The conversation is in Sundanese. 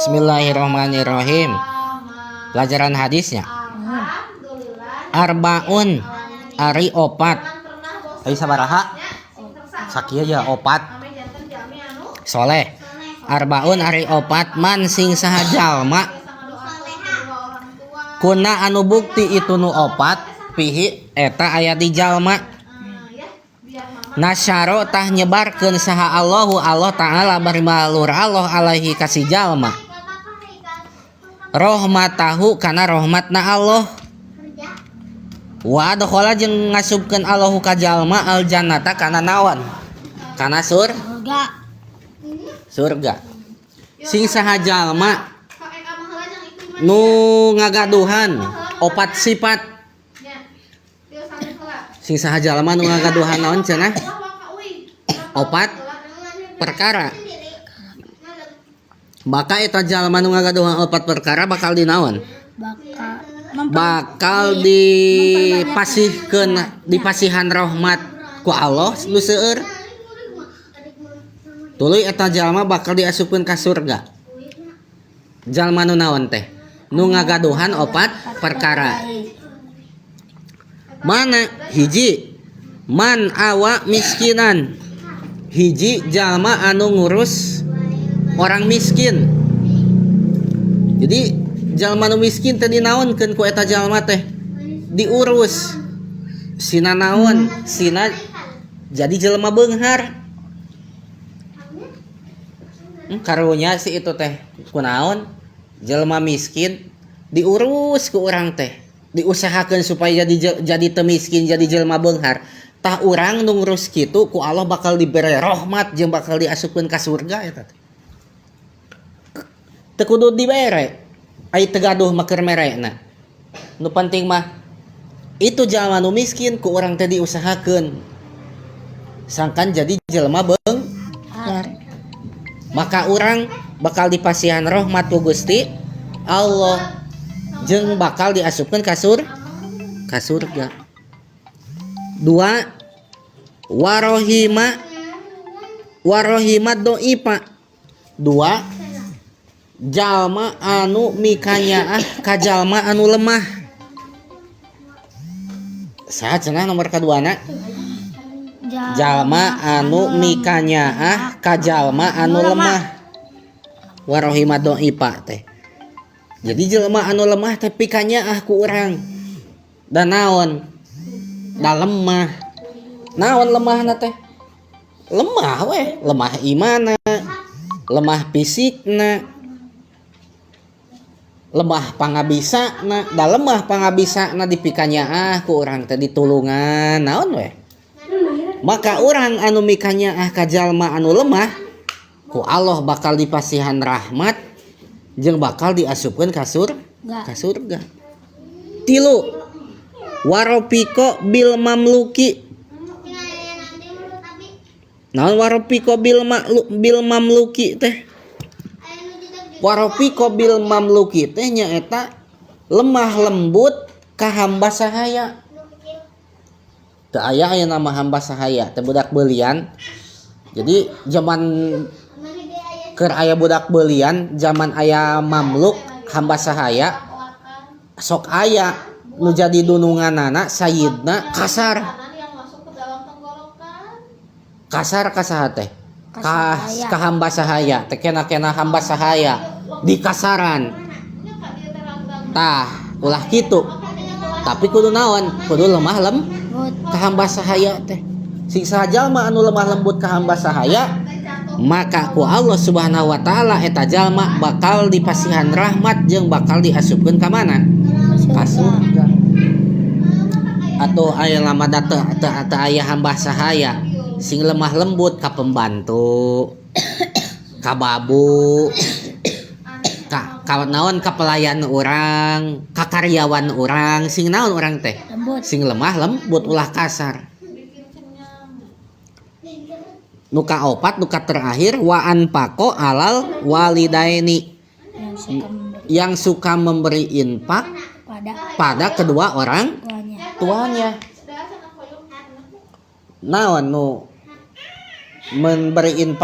Bismillahirrahmanirrahim. Pelajaran hadisnya. Arbaun ari opat. Ayo sabaraha? Sakieu aja opat. Soleh. Arbaun ari opat man sing saha jalma. Kuna anu bukti itu nu opat pihi eta aya di jalma. Nasyaro tah nyebarkeun saha Allahu Allah Ta'ala bari malur Allah alaihi kasih jalma rahmatahu kana rahmatna Allah wa adkhala jeung ngasupkeun Allahu ka jalma al jannata kana naon kana surga sing saha jalma nu ngagaduhan opat sifat sing saha jalma nu ngagaduhan naon cenah opat perkara maka eta jalma nu ngagaduhan opat perkara bakal dinaon bakal dipasihkeun dipasihan rahmat ku Allah nu seueur tuluy eta jalma bakal diasupkeun ka surga jalma nu naon teh nu ngagaduhan opat perkara mana hiji man awa miskinan hiji jalma anu ngurus orang miskin jadi jalma anu miskin teh dinaonkeun ku eta jalma teh diurus sina naon sina jadi jalma beunghar karunya si itu teh kunaon jalma miskin diurus ku urang teh diusahakan supaya jadi temiskin jadi jelma beunghar tah urang nu ngurus kitu ku Allah bakal diberi rahmat jeung bakal diasupkeun ka surga eta teu kudu dibere ai teu gaduh maker merena nu penting mah itu jalma nu miskin ku urang teh diusahakeun sangkan jadi jelma beunghar maka urang bakal dipasihan rahmat ku Gusti Allah jeung bakal diasupkeun ka surga. Dua warohima doipa. Dua jalma anu mikanyaah ka jalma anu lemah. Saha cenah nomor kaduana? Jalma anu mikanyaah ka jalma anu lemah. Warohima doipa teh. Jadi jelema anu lemah tapi kanyaah ku urang dan naon da lemah naon lemahna teh lemah we lemah imana lemah fisikna lemah pangabisana da lemah pangabisana dipikanyaah ku urang teh ditulungan naon we maka urang anu mikanyaah ka jalma anu lemah ku Allah bakal dipasihan rahmat jeung bakal diasupkeun ka surga. Tilu waropiko bil mamluki. Naon waropiko bil mamluki teh? Waropiko bil mamluki teh nyaeta lemah lembut ka hamba sahaya. Teu aya nama hamba sahaya teh budak beelian. Jadi zaman keur aya budak beelian zaman aya mamluk hamba sahaya sok aya nu jadi dununganana sayyidna kasar kasaha teh ka hamba sahaya teh kena hamba sahaya dikasaran tah ulah kitu tapi kudu naon kudu lemah lembut ka hamba sahaya teh sing saha jalma anu lemah lembut ka hamba sahaya maka ku Allah Subhanahu wa taala eta jalma bakal dipasihan rahmat jeung bakal diasupkeun ka mana? Ka surga. Atuh aya lamada teu aya hamba sahaya sing lemah lembut ka pembantu, ka babu, ka naon ka pelayan urang, ka karyawan urang, sing naon urang teh? Sing lemah lembut ulah kasar. Nuka opat nuka terakhir wa anfaqo alal walidaini yang suka memberi infak pada kedua orang tuanya. Naon nu memberi infak